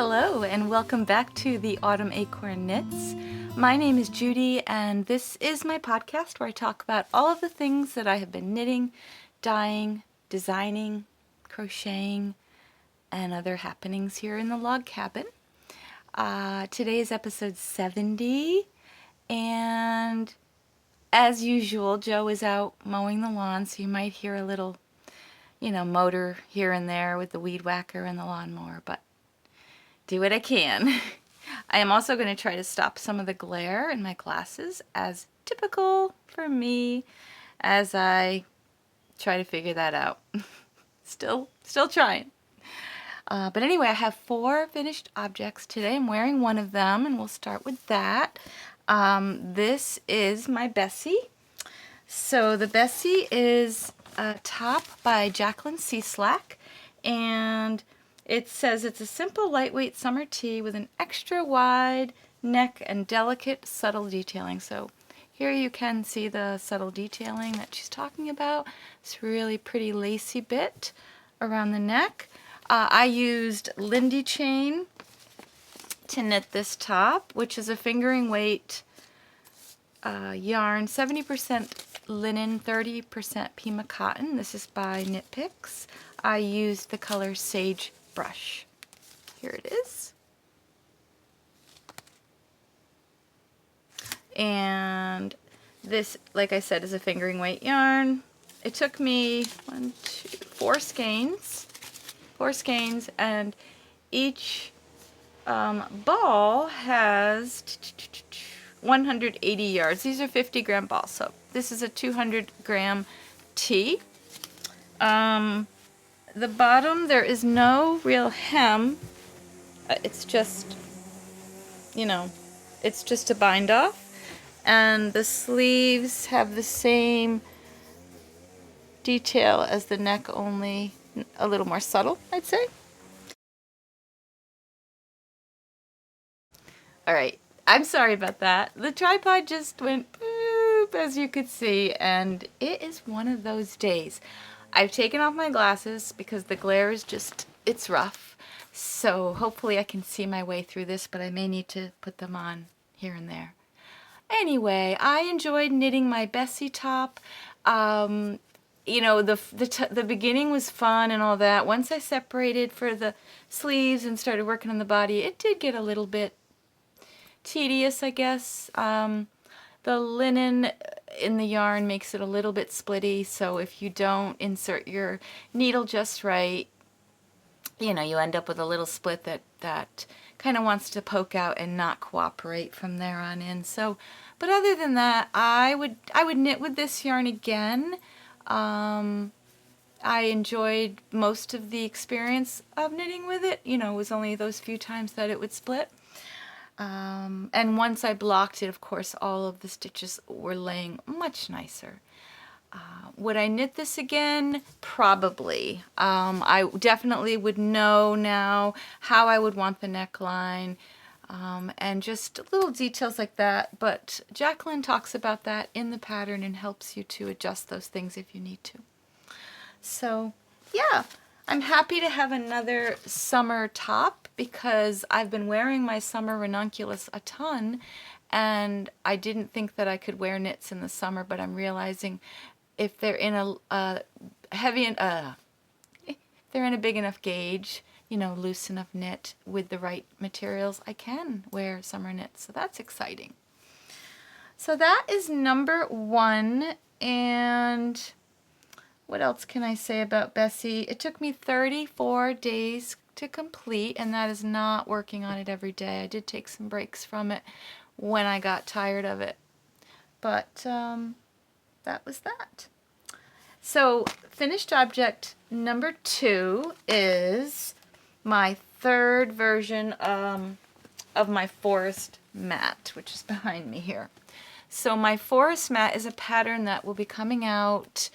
Hello and welcome back to the Autumn Acorn Knits. My name is Judy and this is my podcast where I talk about all of the things that I have been knitting, dyeing, designing, crocheting, and other happenings here in the log cabin. Today is episode 70 and as usual Joe is out mowing the lawn, so you might hear a little motor here and there with the weed whacker and the lawnmower, but do what I can. I am also going to try to stop some of the glare in my glasses, as typical for me, as I try to figure that out. Still trying. But anyway, I have 4 finished objects today. I'm wearing one of them, and we'll start with that. This is my Bessie. So the Bessie is a top by Jacqueline Cieslak, and it says it's a simple, lightweight summer tee with an extra wide neck and delicate, subtle detailing. So here you can see the subtle detailing that she's talking about. It's really pretty lacy bit around the neck. I used Lindy Chain to knit this top, which is a fingering weight yarn, 70% linen, 30% Pima cotton. This is by Knit Picks. I used the color Sage Brush. Here it is. And this, like I said, is a fingering weight yarn. It took me 4 skeins, and each ball has 180 yards. These are 50-gram balls, so this is a 200-gram tee. The bottom, there is no real hem. It's just, it's just a bind off. And the sleeves have the same detail as the neck, only a little more subtle, I'd say. Alright, I'm sorry about that. The tripod just went boop, as you could see, and it is one of those days. I've taken off my glasses because the glare is just, it's rough. So hopefully I can see my way through this, but I may need to put them on here and there. Anyway, I enjoyed knitting my Bessie top. The beginning was fun and all that. Once I separated for the sleeves and started working on the body, it did get a little bit tedious, I guess. The linen in the yarn makes it a little bit splitty, so if you don't insert your needle just right, you end up with a little split that kind of wants to poke out and not cooperate from there on in. So, but other than that, I would knit with this yarn again. I enjoyed most of the experience of knitting with it. It was only those few times that it would split. And once I blocked it, of course, all of the stitches were laying much nicer. Would I knit this again? Probably. I definitely would know now how I would want the neckline, and just little details like that. But Jacqueline talks about that in the pattern and helps you to adjust those things if you need to. So, yeah. I'm happy to have another summer top because I've been wearing my summer ranunculus a ton, and I didn't think that I could wear knits in the summer, but I'm realizing if they're in a if they're in a big enough gauge, loose enough knit with the right materials, I can wear summer knits. So that's exciting. So that is number 1, and what else can I say about Bessie? It took me 34 days to complete, and that is not working on it every day. I did take some breaks from it when I got tired of it. But that was that. So finished object number 2 is my 3rd version of my forest mat, which is behind me here. So my forest mat is a pattern that will be coming out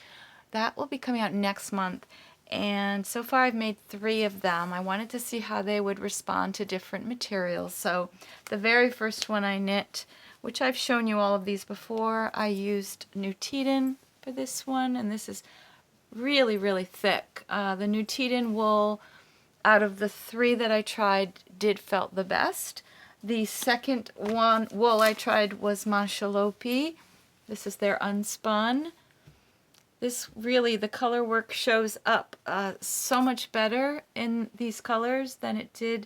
next month, and so far I've made 3 of them. I wanted to see how they would respond to different materials. So the very first one I knit, which I've shown you all of these before, I used Nutedan for this one, and this is really, really thick. The Nutedan wool, out of the 3 that I tried, did felt the best. The second one wool I tried was Manchalopi. This is their unspun. This really, the color work shows up so much better in these colors than it did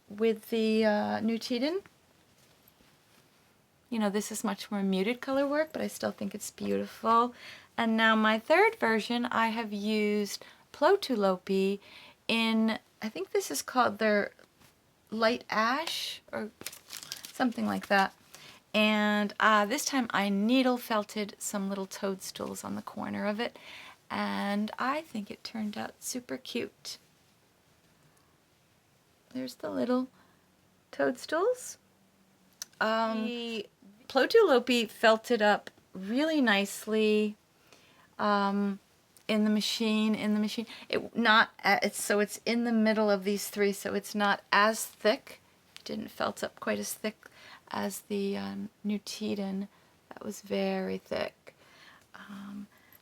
with the Nutiden. You know, this is much more muted color work, but I still think it's beautiful. And now my third version, I have used Plotulopi in, I think this is called their Light Ash or something like that. And this time I needle felted some little toadstools on the corner of it, and I think it turned out super cute. There's the little toadstools. The Plotulopi felted up really nicely in the machine. So it's in the middle of these three, so it's not as thick. It didn't felt up quite as thick as the Nutiden. That was very thick,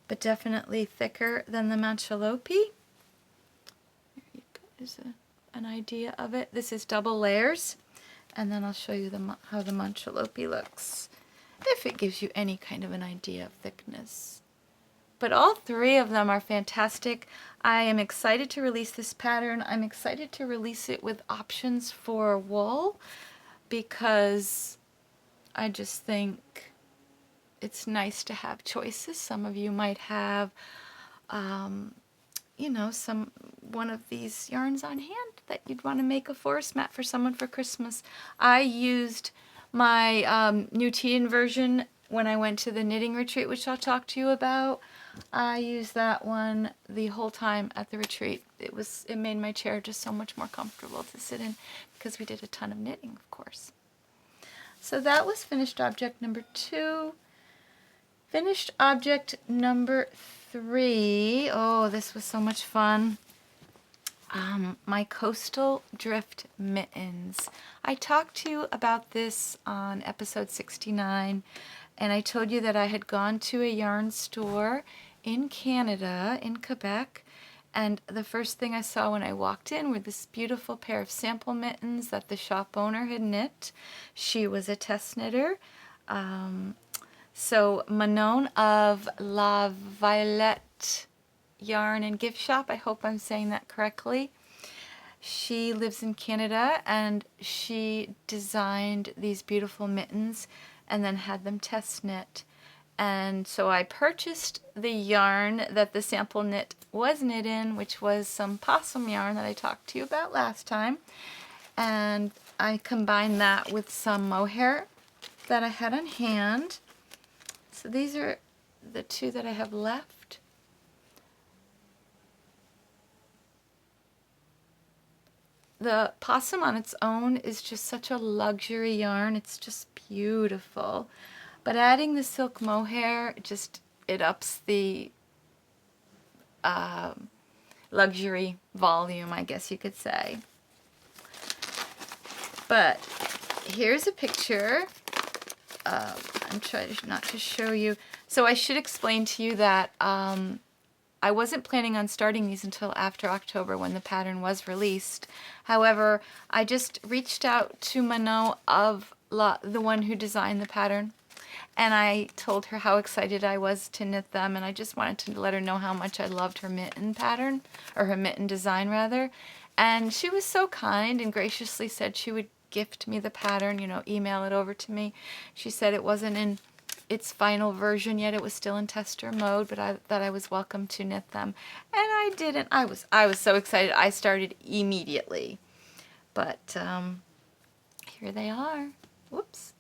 but definitely thicker than the Manchalopi. There's an idea of it. This is double layers, and then I'll show you how the Manchalopi looks, if it gives you any kind of an idea of thickness. But all three of them are fantastic. I am excited to release this pattern. I'm excited to release it with options for wool, because I just think it's nice to have choices. Some of you might have, you know, one of these yarns on hand that you'd want to make a forest mat for someone for Christmas. I used my Nutiden version when I went to the knitting retreat, which I'll talk to you about. I used that one the whole time at the retreat. It made my chair just so much more comfortable to sit in, because we did a ton of knitting, of course. So that was finished object number 2. Finished object number 3. Oh, this was so much fun. My coastal drift mittens. I talked to you about this on episode 69, and I told you that I had gone to a yarn store in Canada, in Quebec, and the first thing I saw when I walked in were this beautiful pair of sample mittens that the shop owner had knit. She was a test knitter. So Manon of Laviolette Yarn Gift Shop, I hope I'm saying that correctly. She lives in Canada, and she designed these beautiful mittens and then had them test knit. And so I purchased the yarn that the sample knit was knit in, which was some possum yarn that I talked to you about last time. And I combined that with some mohair that I had on hand. So these are the two that I have left. The possum on its own is just such a luxury yarn. It's just beautiful. But adding the silk mohair, it ups the luxury volume, I guess you could say. But here's a picture. I'm trying not to show you. So I should explain to you that I wasn't planning on starting these until after October, when the pattern was released. However, I just reached out to Manon of the one who designed the pattern, and I told her how excited I was to knit them, and I just wanted to let her know how much I loved her mitten pattern, or her mitten design rather. And she was so kind and graciously said she would gift me the pattern, you know, email it over to me. She said it wasn't in its final version yet, it was still in tester mode, but that I was welcome to knit them. And I didn't. I was so excited. I started immediately. But here they are. Whoops.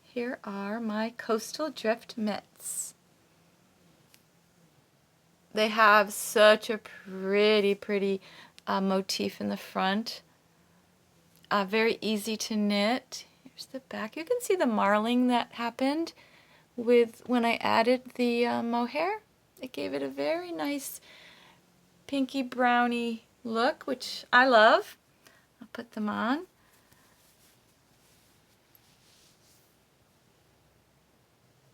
Here are my coastal drift mitts. They have such a pretty motif in the front. Very easy to knit. Here's the back. You can see the marling that happened when I added the mohair. It gave it a very nice pinky browny look, which I love. I'll put them on.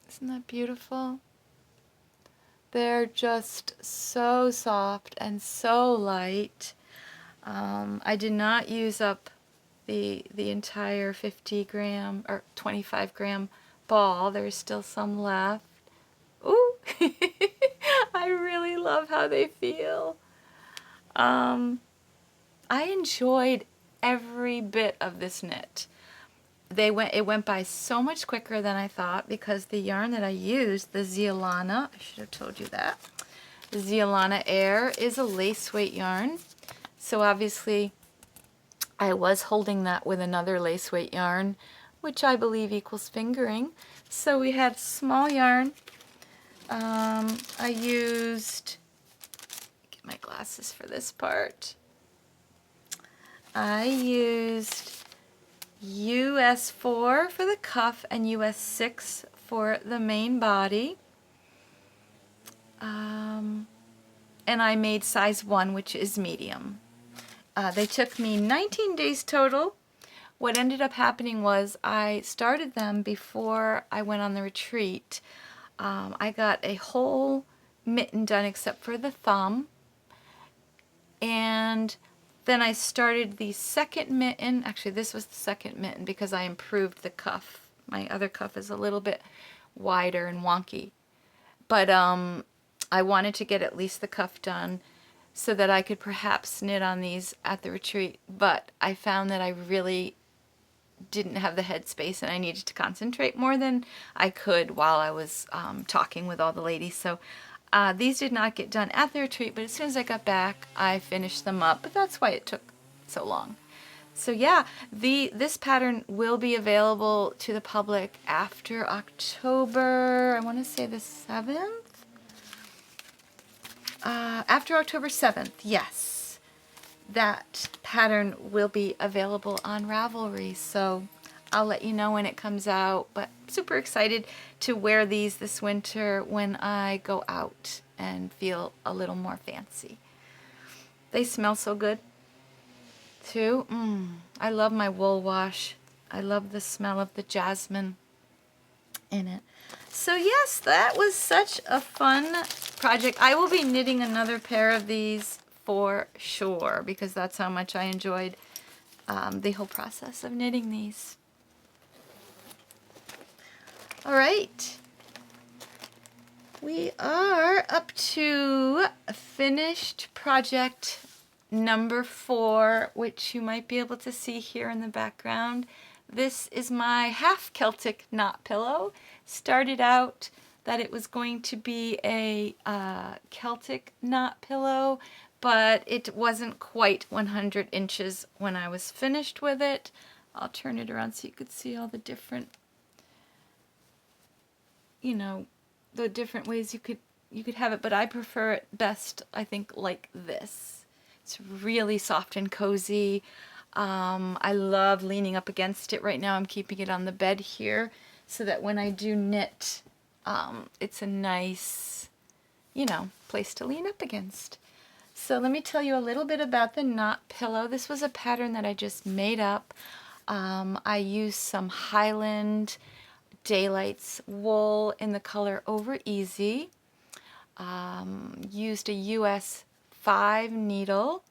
Isn't that beautiful? They're just so soft and so light. I did not use up the entire 50 gram or 25 gram ball. There's still some left. Ooh, I really love how they feel. I enjoyed every bit of this knit. It went by so much quicker than I thought because the yarn that I used, the Zielana, I should have told you that. The Zielana Air is a lace weight yarn. So obviously I was holding that with another lace weight yarn, which I believe equals fingering. So we had small yarn. I used, get my glasses for this part. I used US4 for the cuff and US6 for the main body. And I made size 1, which is medium. They took me 19 days total. What ended up happening was I started them before I went on the retreat. I got a whole mitten done except for the thumb. And then I started the second mitten. Actually, this was the second mitten because I improved the cuff. My other cuff is a little bit wider and wonky. But I wanted to get at least the cuff done so that I could perhaps knit on these at the retreat. But I found that I really didn't have the headspace and I needed to concentrate more than I could while I was talking with all the ladies. So these did not get done at the retreat, but as soon as I got back, I finished them up. But that's why it took so long. So yeah, this pattern will be available to the public after October, I want to say the 7th? After October 7th, yes. That pattern will be available on Ravelry, so I'll let you know when it comes out. But I'm super excited to wear these this winter when I go out and feel a little more fancy. They smell so good too. I love my wool wash. I love the smell of the jasmine in it. So yes, that was such a fun project. I will be knitting another pair of these for sure because that's how much I enjoyed the whole process of knitting these. All right, we are up to finished project number 4, which you might be able to see here in the background. This is my half Celtic knot pillow. Started out that it was going to be a Celtic knot pillow, but it wasn't quite 100 inches when I was finished with it. I'll turn it around so you could see all the different, you know, the different ways you could have it, but I prefer it best, I think, like this. It's really soft and cozy. I love leaning up against it. Right now I'm keeping it on the bed here so that when I do knit, it's a nice, you know, place to lean up against. So let me tell you a little bit about the knot pillow. This was a pattern that I just made up. I used some Highland Daylights wool in the color Over Easy. Used a US 5 needle.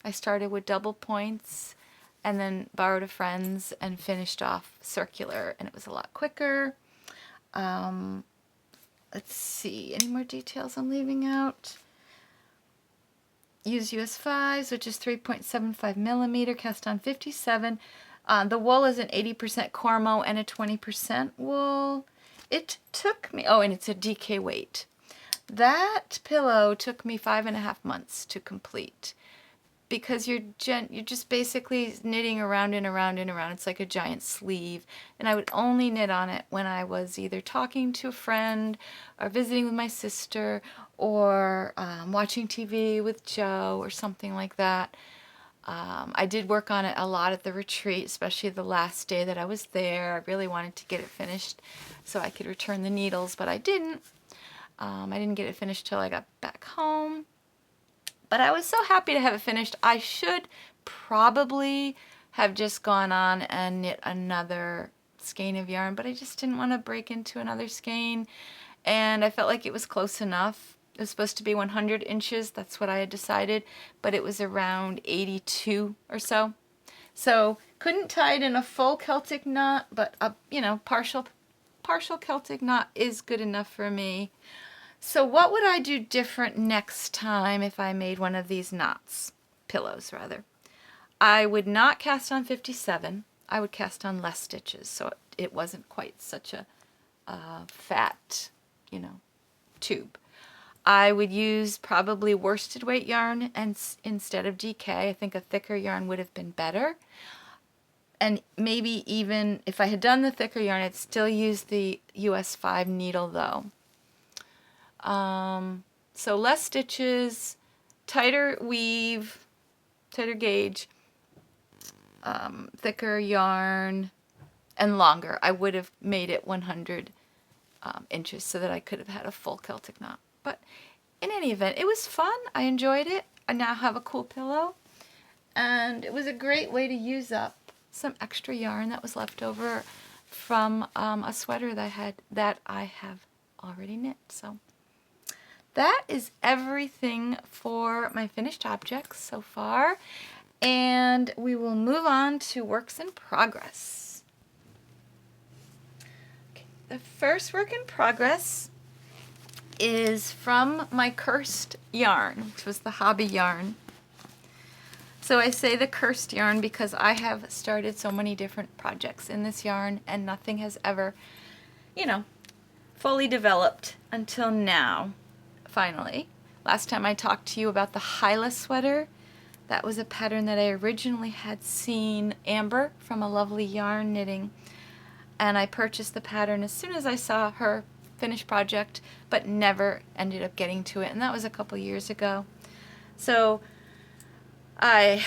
I started with double points and then borrowed a friend's and finished off circular, and it was a lot quicker. Let's see, any more details I'm leaving out? Use US 5s, which is 3.75 millimeter, cast on 57. The wool is an 80% Cormo and a 20% wool. It took me, oh, and it's a DK weight. That pillow took me 5.5 months to complete because you're just basically knitting around and around and around. It's like a giant sleeve, and I would only knit on it when I was either talking to a friend or visiting with my sister or watching TV with Joe or something like that. I did work on it a lot at the retreat, especially the last day that I was there. I really wanted to get it finished so I could return the needles, but I didn't. I didn't get it finished till I got back home. But I was so happy to have it finished. I should probably have just gone on and knit another skein of yarn, but I just didn't want to break into another skein. And I felt like it was close enough. It was supposed to be 100 inches. That's what I had decided, but it was around 82 or so. So couldn't tie it in a full Celtic knot, but a, partial Celtic knot is good enough for me. So what would I do different next time if I made one of these knots? Pillows, rather. I would not cast on 57. I would cast on less stitches, so it wasn't quite such a fat, tube. I would use probably worsted weight yarn and instead of DK. I think a thicker yarn would have been better. And maybe even if I had done the thicker yarn, I'd still use the US 5 needle though. So less stitches, tighter weave, tighter gauge, thicker yarn, and longer. I would have made it 100 inches so that I could have had a full Celtic knot. But in any event, it was fun. I enjoyed it. I now have a cool pillow. And it was a great way to use up some extra yarn that was left over from a sweater that I have already knit. So that is everything for my finished objects so far. And we will move on to works in progress. Okay, the first work in progress is from my cursed yarn, which was the hobby yarn. So I say the cursed yarn because I have started so many different projects in this yarn and nothing has ever, fully developed until now, finally. Last time I talked to you about the Hilah Sweater. That was a pattern that I originally had seen Amber from A Lovely Yarn knitting, and I purchased the pattern as soon as I saw her finished project, but never ended up getting to it, and that was a couple years ago. So I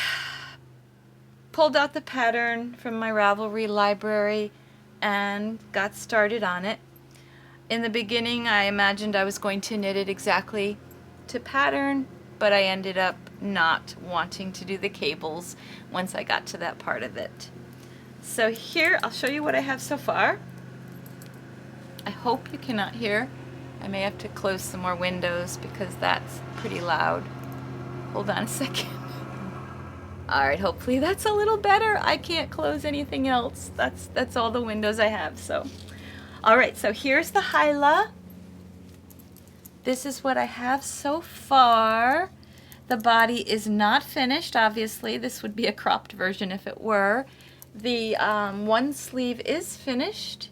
pulled out the pattern from my Ravelry library and got started on it. In the beginning, I imagined I was going to knit it exactly to pattern, but I ended up not wanting to do the cables once I got to that part of it. So here, I'll show you what I have so far. I hope you cannot hear. I may have to close some more windows because that's pretty loud. Hold on a second. Alright, hopefully that's a little better. I can't close anything else. That's all the windows I have. So, alright, so here's the Hilah. This is what I have so far. The body is not finished, obviously. This would be a cropped version if it were. The one sleeve is finished,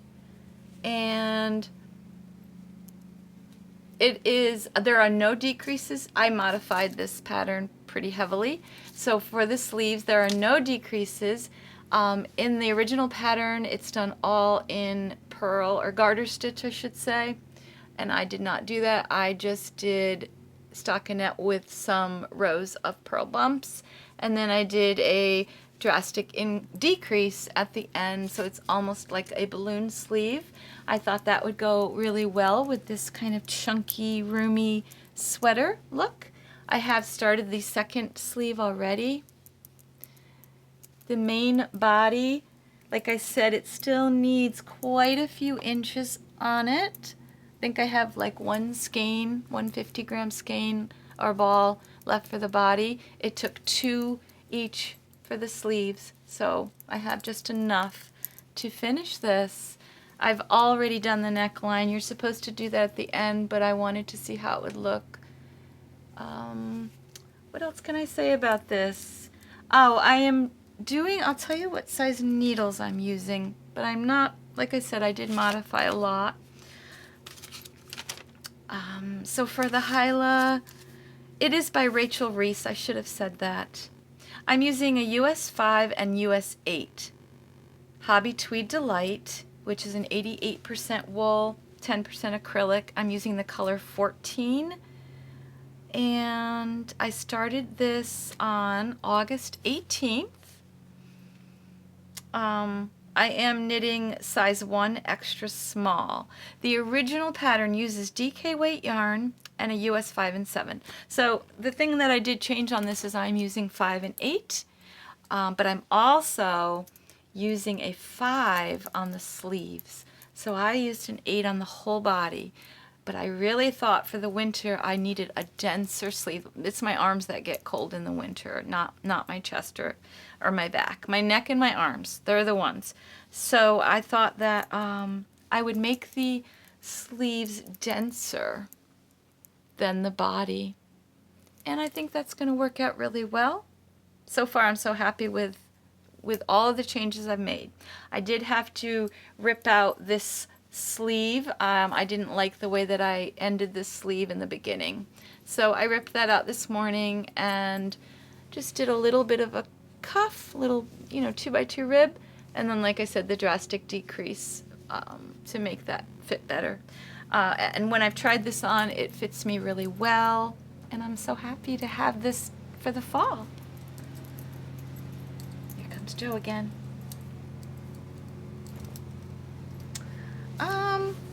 and there are no decreases. I modified this pattern pretty heavily. So for the sleeves, there are no decreases. In the original pattern, it's done all in purl, or garter stitch, I should say. And I did not do that. I just did stockinette with some rows of purl bumps. And then I did a drastic decrease at the end, so it's almost like a balloon sleeve. I thought that would go really well with this kind of chunky, roomy sweater look. I have started the second sleeve already. The main body, like I said, it still needs quite a few inches on it. I think I have like one skein, 150-gram skein or ball left for the body. It took 2 each for the sleeves, so I have just enough to finish this. I've already done the neckline. You're supposed to do that at the end, but I wanted to see how it would look. What else can I say about this? Oh, I'll tell you what size needles I'm using, but I'm not, like I said, I did modify a lot. So for the Hilah, it is by Rachel Reese. I should have said that. I'm using a US 5 and US 8 Hobby Tweed Delight, which is an 88% wool, 10% acrylic. I'm using the color 14. And I started this on August 18th. I am knitting size 1 extra small. The original pattern uses DK weight yarn and a US 5 and 7. So the thing that I did change on this is I'm using 5 and 8, but I'm also using a 5 on the sleeves. So I used an 8 on the whole body. but I really thought for the winter I needed a denser sleeve. It's my arms that get cold in the winter, not my chest or my back. My neck and my arms, they're the ones. So I thought that I would make the sleeves denser than the body. And I think that's going to work out really well. So far I'm so happy with all of the changes I've made. I did have to rip out this sleeve. I didn't like the way that I ended this sleeve in the beginning. So I ripped that out this morning and just did a little bit of a cuff, little, 2x2 rib, and then, like I said, the drastic decrease to make that fit better. And when I've tried this on, it fits me really well, and I'm so happy to have this for the fall. Here comes Joe again.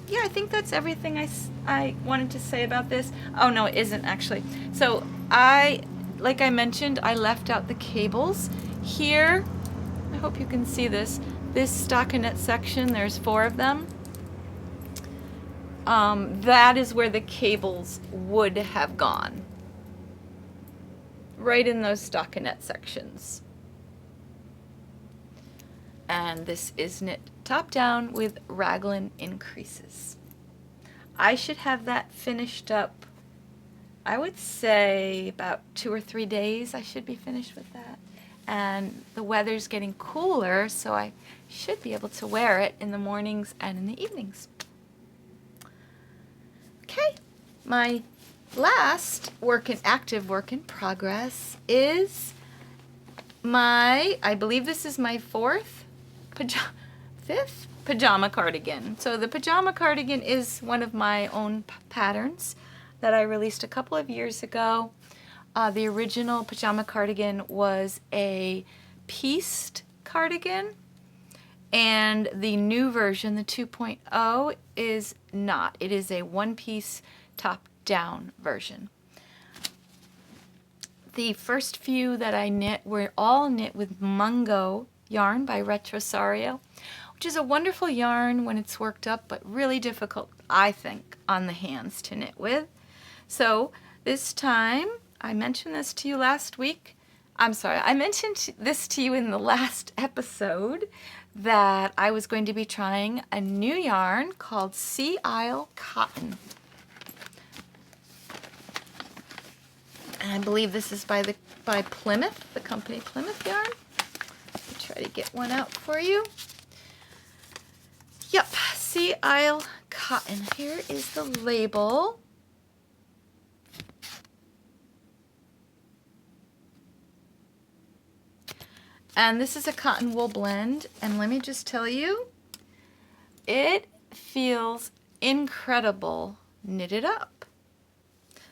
Yeah, I think that's everything I wanted to say about this. Oh, no, it isn't actually. So like I mentioned, I left out the cables. Here, I hope you can see this stockinette section, there's 4 of them. That is where the cables would have gone. Right in those stockinette sections. And this is knit top down with raglan increases. I should have that finished up, I would say about 2 or 3 days I should be finished with that. And the weather's getting cooler, so I should be able to wear it in the mornings and in the evenings. Okay, my last active work in progress is I believe this is my 5th pajama cardigan. So the pajama cardigan is one of my own patterns that I released a couple of years ago. The original pajama cardigan was a pieced cardigan, and the new version, the 2.0, is not. It is a one-piece top-down version. The first few that I knit were all knit with Mungo yarn by Retrosario, which is a wonderful yarn when it's worked up, but really difficult, I think, on the hands to knit with. So this time, I mentioned this to you last week. I'm sorry, I mentioned this to you in the last episode that I was going to be trying a new yarn called Sea Isle Cotton. And I believe this is by Plymouth, the company Plymouth Yarn. I'll try to get one out for you. Yep, Sea Isle Cotton. Here is the label. And this is a cotton wool blend, and let me just tell you, it feels incredible knitted up.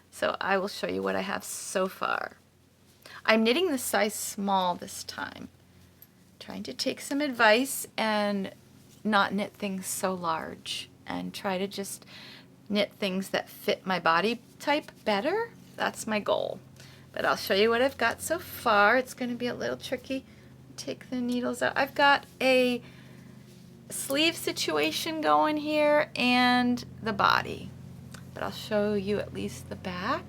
So I will show you what I have so far. I'm knitting the size small this time, trying to take some advice and not knit things so large and try to just knit things that fit my body type better. That's my goal. But I'll show you what I've got so far. It's going to be a little tricky. Take the needles out. I've got a sleeve situation going here and the body, but I'll show you at least the back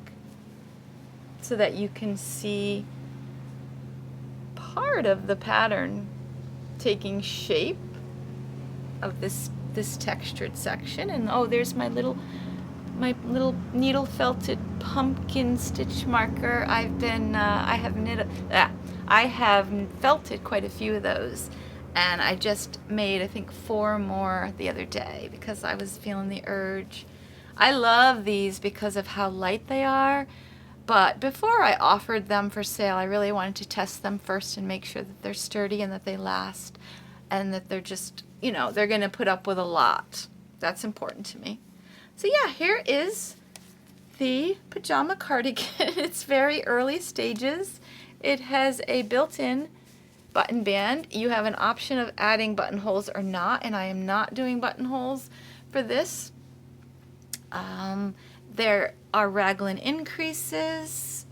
so that you can see part of the pattern taking shape of this textured section. And oh, there's my little needle felted pumpkin stitch marker. I have felted quite a few of those, and I just made, I think, 4 more the other day because I was feeling the urge. I love these because of how light they are, but before I offered them for sale, I really wanted to test them first and make sure that they're sturdy and that they last and that they're just, they're going to put up with a lot. That's important to me. So yeah, here is the pajama cardigan. It's very early stages. It has a built-in button band. You have an option of adding buttonholes or not, and I am not doing buttonholes for this. There are raglan increases.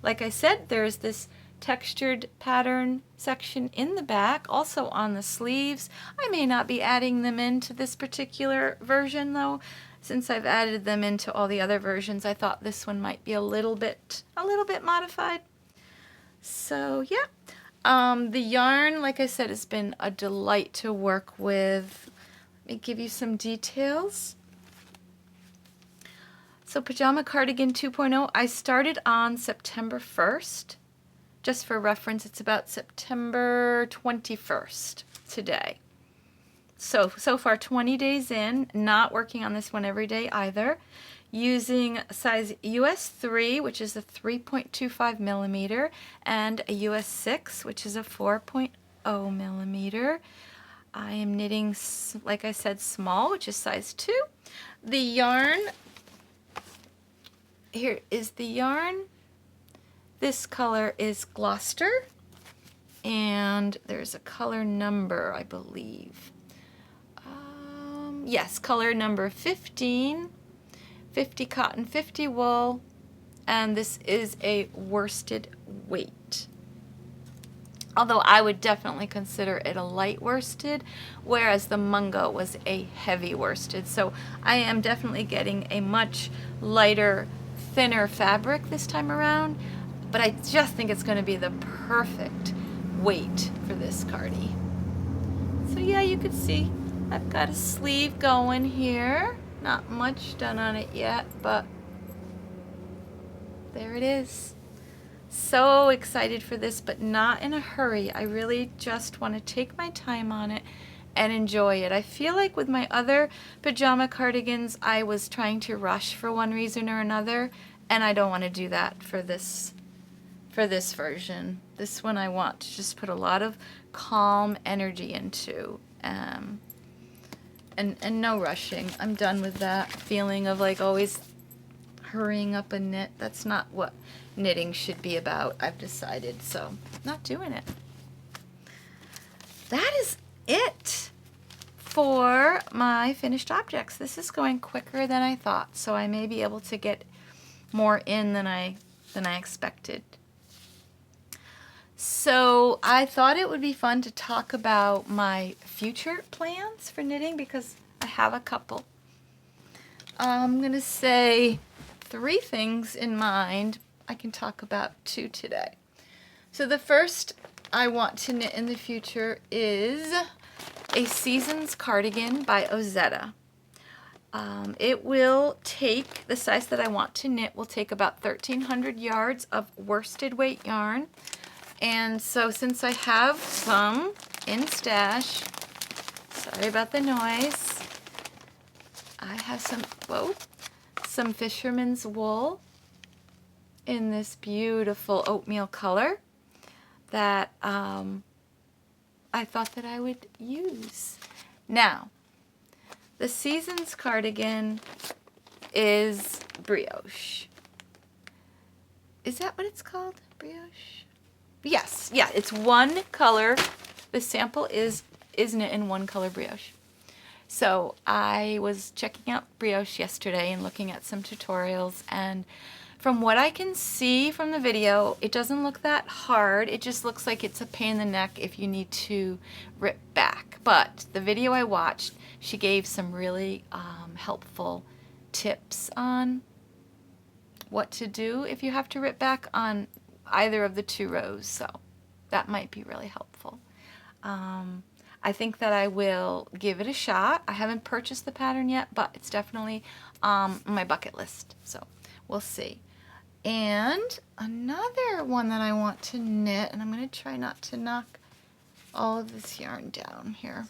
Like I said, there's this textured pattern section in the back, also on the sleeves. I may not be adding them into this particular version though. Since I've added them into all the other versions, I thought this one might be a little bit modified. So yeah, the yarn, like I said, has been a delight to work with. Let me give you some details. So Pajama Cardigan 2.0, I started on September 1st. Just for reference, it's about September 21st today. So far 20 days in, not working on this one every day either. Using size US 3, which is a 3.25 millimeter, and a US 6, which is a 4.0 millimeter. I am knitting, like I said, small, which is size 2. The yarn, here is the yarn. This color is Gloucester, and there's a color number, I believe. Yes, color number 15, 50 cotton, 50 wool, and this is a worsted weight. Although I would definitely consider it a light worsted, whereas the Mungo was a heavy worsted. So I am definitely getting a much lighter, thinner fabric this time around, but I just think it's going to be the perfect weight for this cardie. So yeah, you can see I've got a sleeve going here. Not much done on it yet, but there it is. So excited for this, but not in a hurry. I really just want to take my time on it and enjoy it. I feel like with my other pajama cardigans, I was trying to rush for one reason or another, and I don't want to do that for this version. This one I want to just put a lot of calm energy into, and no rushing. I'm done with that feeling of like always hurrying up a knit. That's not what knitting should be about, I've decided, so not doing it. That is it for my finished objects. This is going quicker than I thought, so I may be able to get more in than I expected. So I thought it would be fun to talk about my future plans for knitting because I have a couple. I'm going to say 3 things in mind. I can talk about 2 today. So the first I want to knit in the future is a Seasons cardigan by Ozetta. It will take, the size that I want to knit will take about 1,300 yards of worsted weight yarn. And so since I have some in stash, sorry about the noise, I have some fisherman's wool in this beautiful oatmeal color that I thought that I would use. Now, the Seasons cardigan is brioche. Is that what it's called? Brioche? Yes, yeah, it's one color. The sample is knit in one color brioche. So I was checking out brioche yesterday and looking at some tutorials, and from what I can see from the video, it doesn't look that hard. It just looks like it's a pain in the neck if you need to rip back. But the video I watched, she gave some really helpful tips on what to do if you have to rip back on either of the 2 rows, so that might be really helpful. I think that I will give it a shot. I haven't purchased the pattern yet, but it's definitely on my bucket list, so we'll see. And another one that I want to knit, and I'm going to try not to knock all of this yarn down here.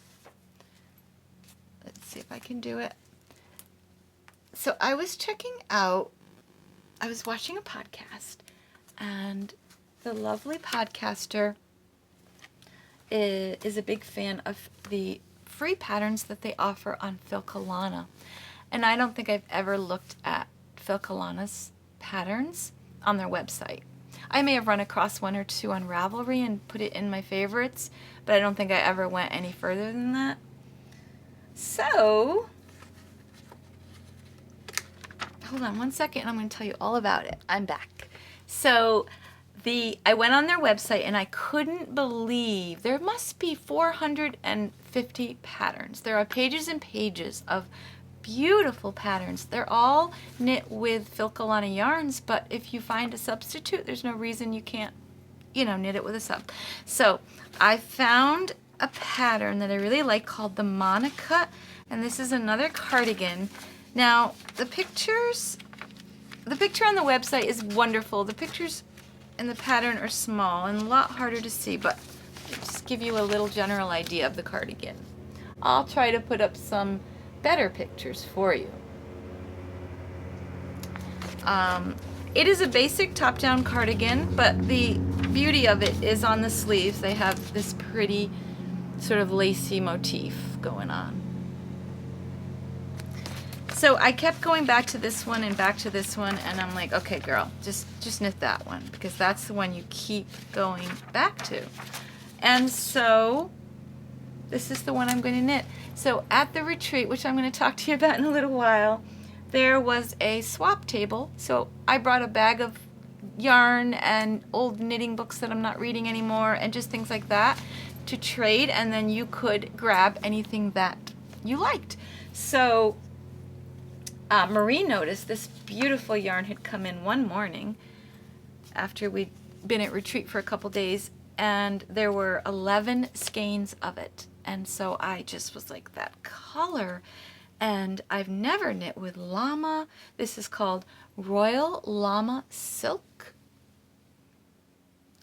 Let's see if I can do it. So I was watching a podcast, and the lovely podcaster is a big fan of the free patterns that they offer on Filcolana. And I don't think I've ever looked at Filcolana's patterns on their website. I may have run across 1 or 2 on Ravelry and put it in my favorites, but I don't think I ever went any further than that. So, hold on one second and I'm going to tell you all about it. I'm back. So, I went on their website and I couldn't believe there must be 450 patterns. There are pages and pages of beautiful patterns. They're all knit with Filcolana yarns, but if you find a substitute, there's no reason you can't, you know, knit it with a sub. So I found a pattern that I really like called the Monika, and this is another cardigan. Now the picture on the website is wonderful. The pictures and the pattern are small and a lot harder to see, but I'll just give you a little general idea of the cardigan. I'll try to put up some better pictures for you. It is a basic top-down cardigan, but the beauty of it is on the sleeves. They have this pretty sort of lacy motif going on. So I kept going back to this one and back to this one, and I'm like, okay, girl, just knit that one, because that's the one you keep going back to. And so this is the one I'm going to knit. So at the retreat, which I'm going to talk to you about in a little while, there was a swap table. So I brought a bag of yarn and old knitting books that I'm not reading anymore and just things like that to trade, and then you could grab anything that you liked. So Marie noticed this beautiful yarn had come in one morning after we'd been at retreat for a couple days, and there were 11 skeins of it. And so I just was like, that color. And I've never knit with llama. This is called Royal Llama Silk.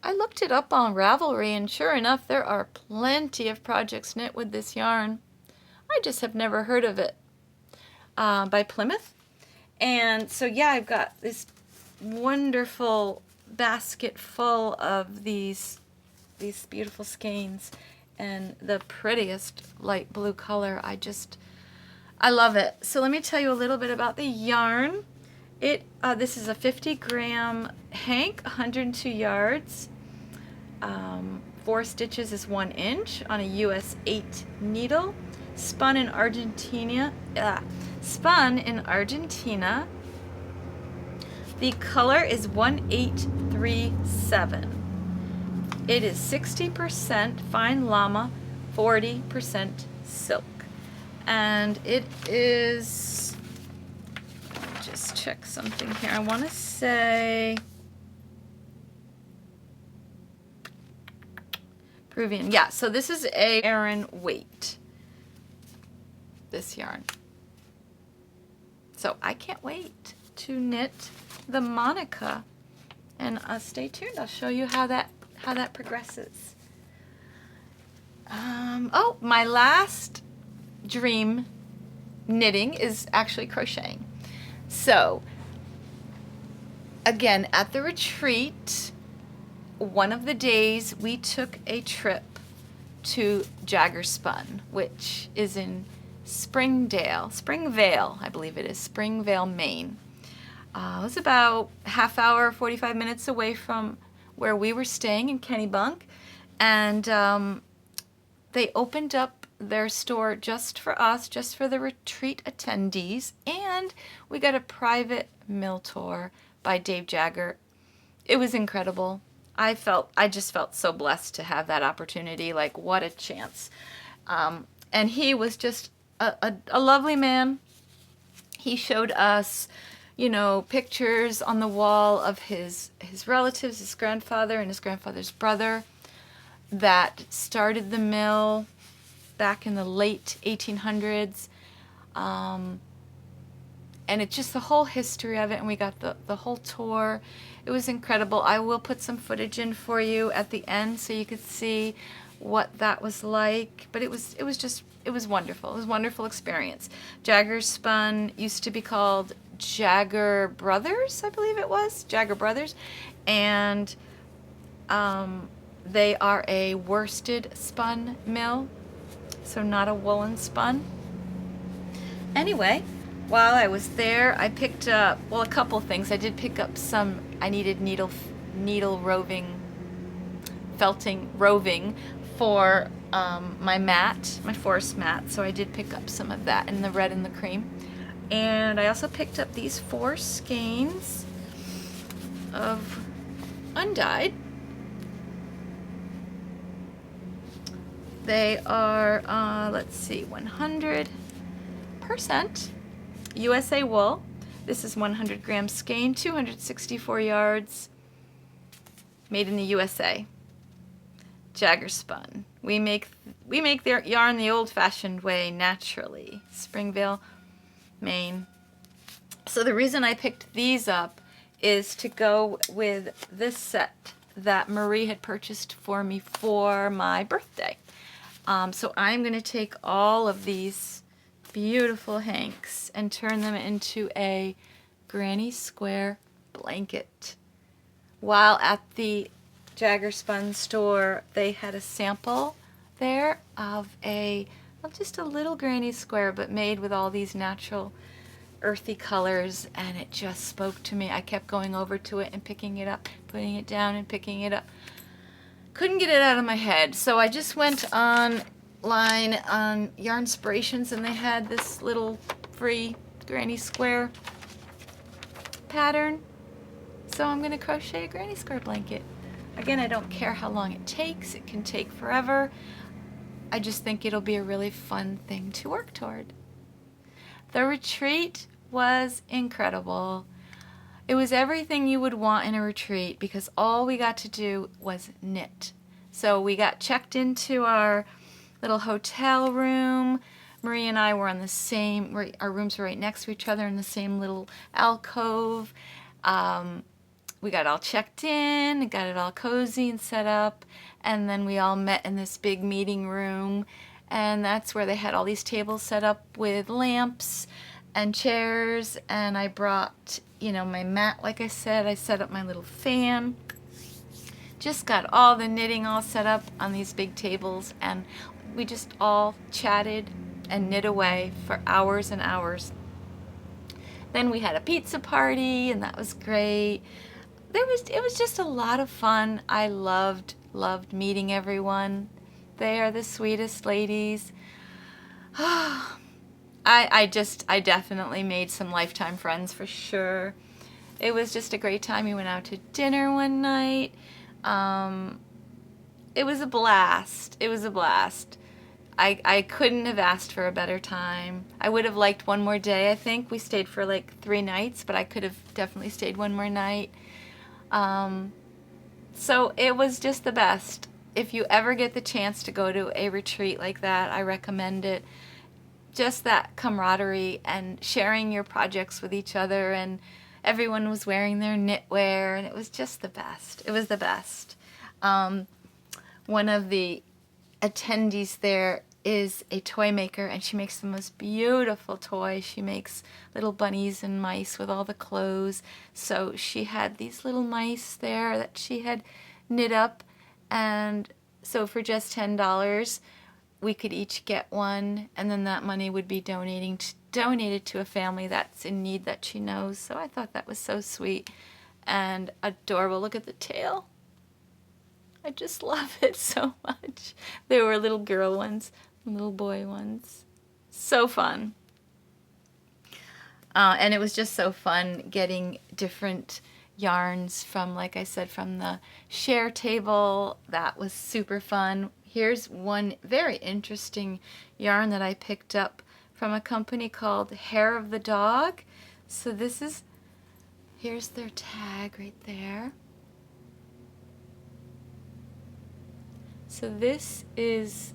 I looked it up on Ravelry, and sure enough, there are plenty of projects knit with this yarn. I just have never heard of it. By Plymouth. And so yeah, I've got this wonderful basket full of these beautiful skeins and the prettiest light blue color. I love it. So let me tell you a little bit about the yarn. This is a 50-gram hank, 102 yards. 4 stitches is 1 inch on a US 8 needle. Spun in Argentina. The color is 1837. It is 60% fine llama, 40% silk. And it is, just check something here. I want to say Peruvian. Yeah, so this is a Aran weight, this yarn. So I can't wait to knit the Monika, and stay tuned. I'll show you how that progresses. Oh, my last dream knitting is actually crocheting. So again, at the retreat, one of the days we took a trip to Jaggers Spun, which is in Springvale, I believe it is, Springvale, Maine. It was about half hour, 45 minutes away from where we were staying in Kennebunk, and they opened up their store just for us, just for the retreat attendees, and we got a private mill tour by Dave Jagger. It was incredible. I just felt so blessed to have that opportunity. Like, what a chance. And he was just a lovely man. He showed us, you know, pictures on the wall of his relatives, his grandfather and his grandfather's brother that started the mill back in the late 1800s. And it's just the whole history of it, and we got the whole tour. It was incredible. I will put some footage in for you at the end so you could see what that was like. But it was wonderful. It was a wonderful experience. Jaggers Spun used to be called Jagger Brothers, I believe it was. Jagger Brothers. And they are a worsted spun mill, so not a woolen spun. Anyway, while I was there, I picked up, well, a couple things. I did pick up some, I needed needle felting roving for my mat, my forest mat, so I did pick up some of that in the red and the cream. And I also picked up these 4 skeins of undyed. They are, let's see, 100% USA wool. This is 100 grams skein, 264 yards, made in the USA. Jaggers Spun. We make their yarn the old-fashioned way, naturally. Springvale, Maine. So the reason I picked these up is to go with this set that Marie had purchased for me for my birthday. So I'm going to take all of these beautiful hanks and turn them into a granny square blanket. While at the Jaggers Spun store, they had a sample there of just a little granny square, but made with all these natural earthy colors, and it just spoke to me. I kept going over to it and picking it up, putting it down and picking it up. Couldn't get it out of my head, so I just went online on Yarnspirations, and they had this little free granny square pattern. So I'm going to crochet a granny square blanket. Again, I don't care how long it takes. It can take forever. I just think it'll be a really fun thing to work toward. The retreat was incredible. It was everything you would want in a retreat because all we got to do was knit. So we got checked into our little hotel room. Marie and I were on the same, our rooms were right next to each other in the same little alcove. We got all checked in, got it all cozy and set up, and then we all met in this big meeting room, and that's where they had all these tables set up with lamps and chairs, and I brought, my mat, like I said. I set up my little fan. Just got all the knitting all set up on these big tables, and we just all chatted and knit away for hours and hours. Then we had a pizza party, and that was great. It was just a lot of fun. I loved meeting everyone. They are the sweetest ladies. I definitely made some lifetime friends for sure. It was just a great time. We went out to dinner one night. It was a blast. It was a blast. I couldn't have asked for a better time. I would have liked one more day, I think. We stayed for like 3 nights, but I could have definitely stayed one more night. So it was just the best. If you ever get the chance to go to a retreat like that, I recommend it. Just that camaraderie and sharing your projects with each other, and everyone was wearing their knitwear, and it was just the best. It was the best. One of the attendees there is a toy maker, and she makes the most beautiful toys. She makes little bunnies and mice with all the clothes. So she had these little mice there that she had knit up, and so for just $10 we could each get one, and then that money would be donated to a family that's in need that she knows. So I thought that was so sweet and adorable. Look at the tail. I just love it so much. There were little girl ones, little boy ones. So fun. And it was just so fun getting different yarns from, like I said, from the share table. That was super fun. Here's one very interesting yarn that I picked up from a company called Hair of the Dog. So here's their tag right there. So this is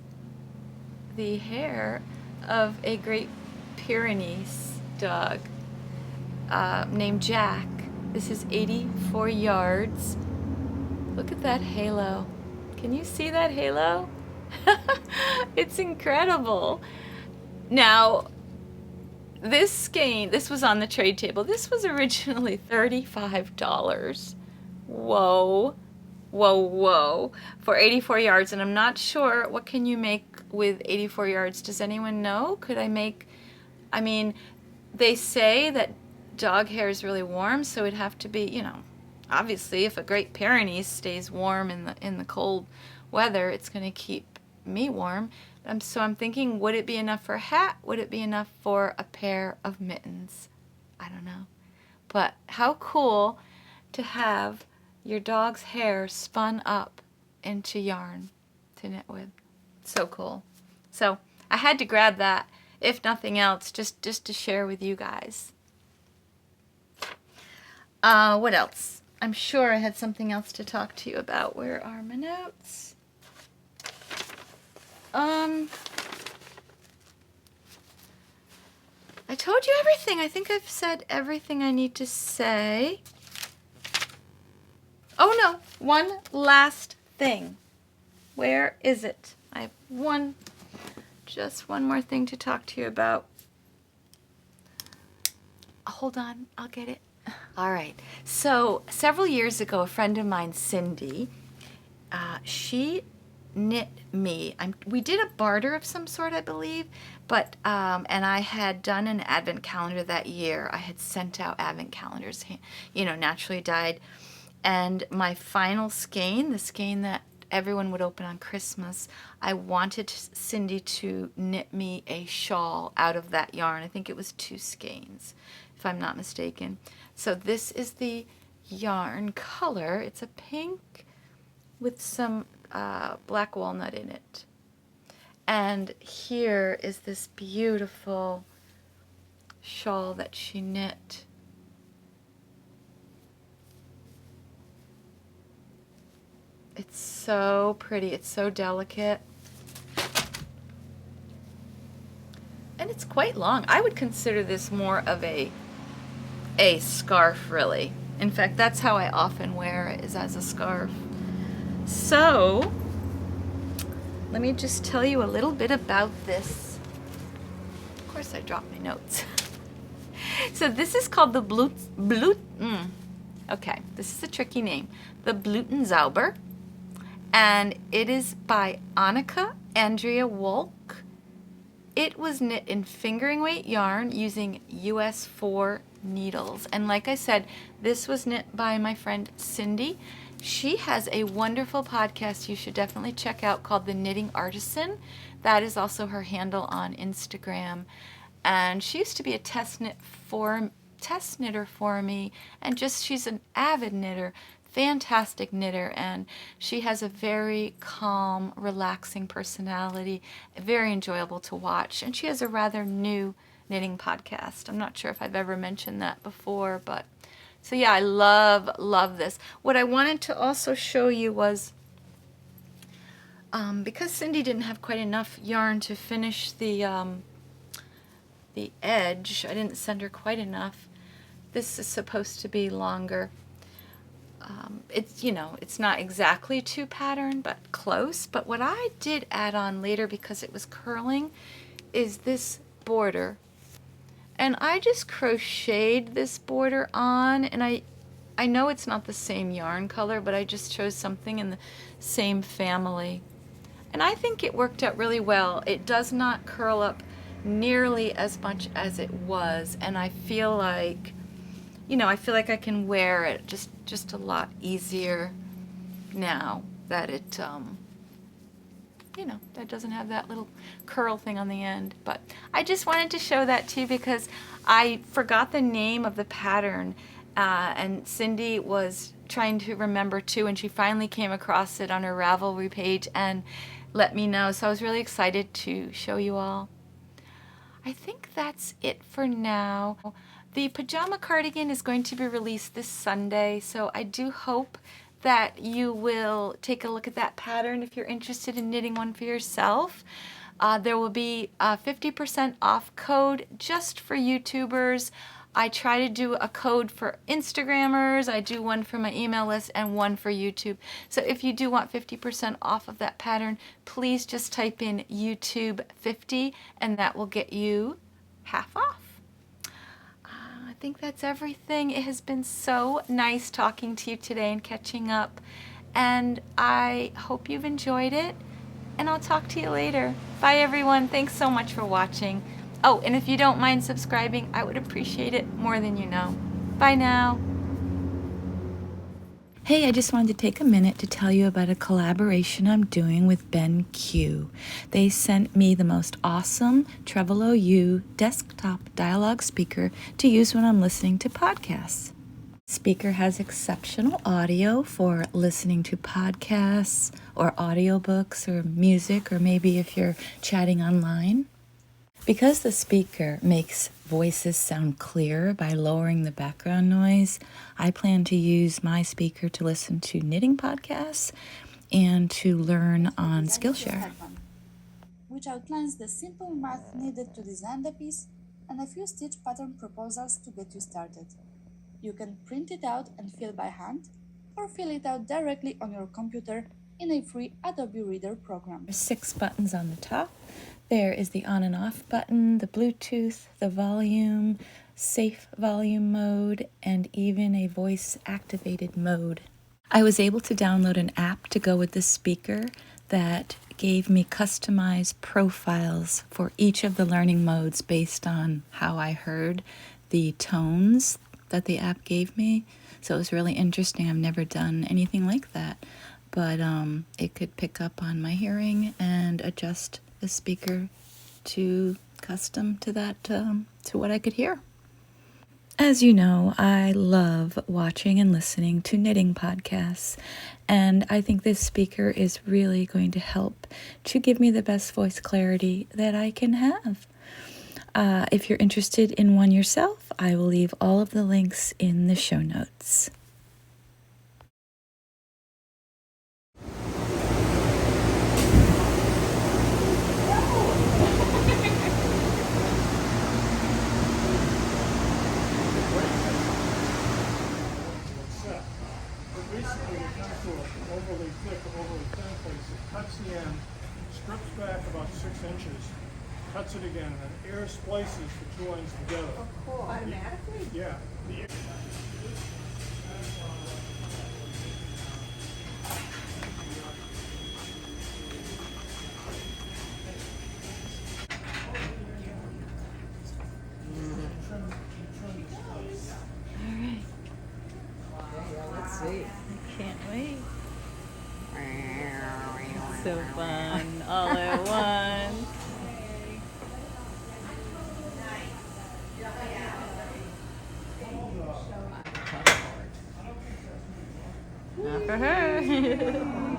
the hair of a Great Pyrenees dog named Jack. This is 84 yards. Look at that halo. Can you see that halo? It's incredible. Now, this skein, this was on the trade table. This was originally $35. Whoa. Whoa, whoa. For 84 yards. And I'm not sure, what can you make with 84 yards? Does anyone know? Could I make, they say that dog hair is really warm, so it'd have to be, obviously if a Great Pyrenees stays warm in the cold weather, it's going to keep me warm. So I'm thinking, would it be enough for a hat? Would it be enough for a pair of mittens? I don't know. But how cool to have your dog's hair spun up into yarn to knit with. So cool. So I had to grab that, if nothing else, just to share with you guys. What else? I'm sure I had something else to talk to you about. Where are my notes? I told you everything. I think I've said everything I need to say. Oh no, one last thing. Where is it? I have just one more thing to talk to you about. Hold on, I'll get it. All right. So several years ago, a friend of mine, Cindy, she knit me. We did a barter of some sort, I believe, but and I had done an advent calendar that year. I had sent out advent calendars, naturally dyed, and my final skein, the skein that everyone would open on Christmas, I wanted Cindy to knit me a shawl out of that yarn. I think it was 2 skeins, if I'm not mistaken. So this is the yarn color. It's a pink with some black walnut in it. And here is this beautiful shawl that she knit. It's so pretty. It's so delicate. And it's quite long. I would consider this more of a scarf, really. In fact, that's how I often wear it, is as a scarf. So, let me just tell you a little bit about this. Of course, I dropped my notes. So this is called the okay, this is a tricky name. The Blutenzauber. And it is by Annika, Andrea, Wolke. It was knit in fingering weight yarn using US 4 needles. And like I said, this was knit by my friend Cindy. She has a wonderful podcast you should definitely check out called The Knitting Artisan. That is also her handle on Instagram. And she used to be a test knitter for me, and she's an avid knitter, fantastic knitter, and she has a very calm, relaxing personality, very enjoyable to watch, and she has a rather new knitting podcast. I'm not sure if I've ever mentioned that before, but so yeah, I love this. What I wanted to also show you was, because Cindy didn't have quite enough yarn to finish the edge, I didn't send her quite enough. This is supposed to be longer. It's not exactly 2 pattern, but close. But what I did add on later, because it was curling, is this border. And I just crocheted this border on, and I know it's not the same yarn color, but I just chose something in the same family. And I think it worked out really well. It does not curl up nearly as much as it was, and I feel like I can wear it just a lot easier now that it, that doesn't have that little curl thing on the end. But I just wanted to show that to you because I forgot the name of the pattern, and Cindy was trying to remember too, and she finally came across it on her Ravelry page and let me know. So I was really excited to show you all. I think that's it for now. The Pajama Cardigan is going to be released this Sunday, so I do hope that you will take a look at that pattern if you're interested in knitting one for yourself. There will be a 50% off code just for YouTubers. I try to do a code for Instagrammers, I do one for my email list, and one for YouTube. So if you do want 50% off of that pattern, please just type in YouTube 50 and that will get you half off. I think that's everything. It has been so nice talking to you today and catching up, and I hope you've enjoyed it, and I'll talk to you later. Bye everyone. Thanks so much for watching. Oh, and if you don't mind subscribing, I would appreciate it more than you know. Bye now. Hey, I just wanted to take a minute to tell you about a collaboration I'm doing with BenQ. They sent me the most awesome treVolo U desktop dialogue speaker to use when I'm listening to podcasts. Speaker has exceptional audio for listening to podcasts or audiobooks or music, or maybe if you're chatting online. Because the speaker makes voices sound clear by lowering the background noise, I plan to use my speaker to listen to knitting podcasts and to learn on Skillshare. Which outlines the simple math needed to design the piece and a few stitch pattern proposals to get you started. You can print it out and fill by hand, or fill it out directly on your computer in a free Adobe Reader program. There's 6 buttons on the top. There is the on and off button, the Bluetooth, the volume, safe volume mode, and even a voice activated mode. I was able to download an app to go with this speaker that gave me customized profiles for each of the learning modes based on how I heard the tones that the app gave me. So it was really interesting. I've never done anything like that, but it could pick up on my hearing and adjust the speaker to custom to that, to what I could hear. As you know, I love watching and listening to knitting podcasts, and I think this speaker is really going to help to give me the best voice clarity that I can have. If you're interested in one yourself, I will leave all of the links in the show notes. Overly thick, overly thin place, it cuts the end, strips back about 6 inches, cuts it again, and then air splices the 2 ends together. Oh, cool. Automatically? Yeah. Let's see. I can't wait. So fun, all at once. Not for her.